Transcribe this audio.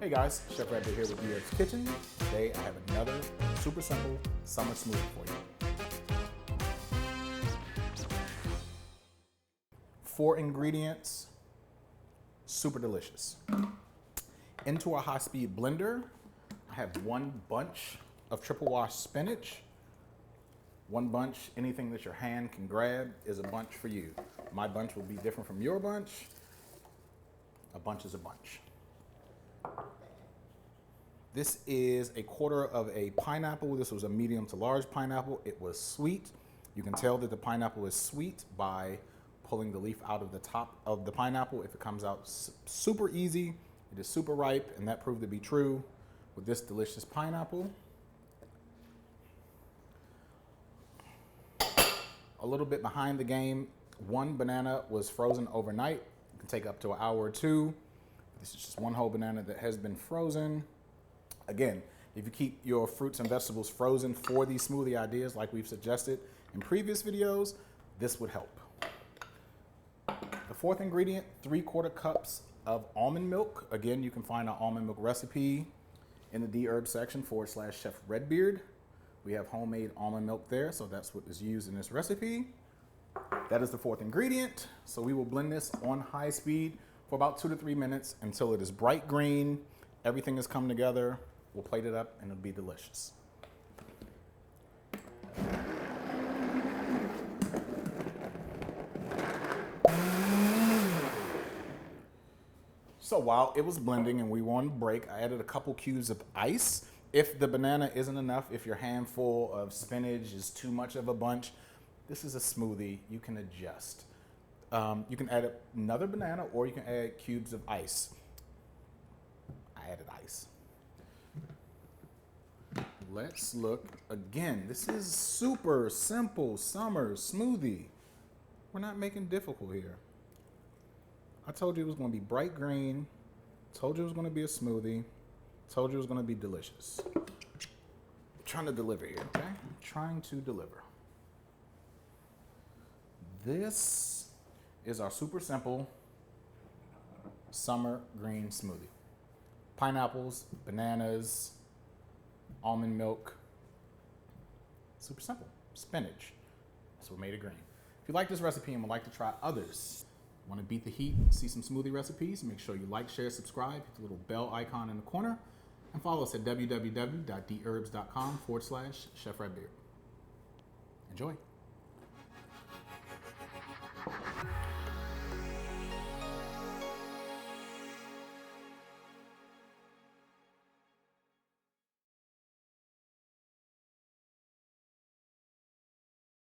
Hey guys, Chef RedBeard here with Dherbs Kitchen. Today I have another super simple summer smoothie for you. 4 ingredients, super delicious. Into a high-speed blender, I have 1 bunch of triple wash spinach. 1 bunch, anything that your hand can grab is a bunch for you. My bunch will be different from your bunch. A bunch is a bunch. This is 1/4 of a pineapple. This was a medium to large pineapple. It was sweet. You can tell that the pineapple is sweet by pulling the leaf out of the top of the pineapple. If it comes out super easy, it is super ripe, and that proved to be true with this delicious pineapple. A little bit behind the game, 1 banana was frozen overnight. It can take up to an hour or 2. This is just 1 whole banana that has been frozen. Again, if you keep your fruits and vegetables frozen for these smoothie ideas like we've suggested in previous videos, this would help. The 4th ingredient, 3/4 cups of almond milk. Again, you can find our almond milk recipe in the Dherbs section /Chef RedBeard. We have homemade almond milk there, so that's what is used in this recipe. That is the 4th ingredient. So we will blend this on high speed for about 2 to 3 minutes until it is bright green. Everything has come together. We'll plate it up and it'll be delicious. So while it was blending and we were on break, I added a couple cubes of ice. If the banana isn't enough, if your handful of spinach is too much of a bunch, this is a smoothie. You can adjust. You can add another banana or you can add cubes of ice. I added ice. Let's look again. This is super simple summer smoothie. We're not making difficult here. I told you it was going to be bright green. Told you it was going to be a smoothie. Told you it was going to be delicious. I'm trying to deliver here, okay? I'm trying to deliver. This is our super simple summer green smoothie. Pineapples, bananas, almond milk. Super simple. Spinach. That's what made it green. If you like this recipe and would like to try others, want to beat the heat, see some smoothie recipes, make sure you like, share, subscribe, hit the little bell icon in the corner, and follow us at www.dherbs.com /Chef RedBeard. Enjoy.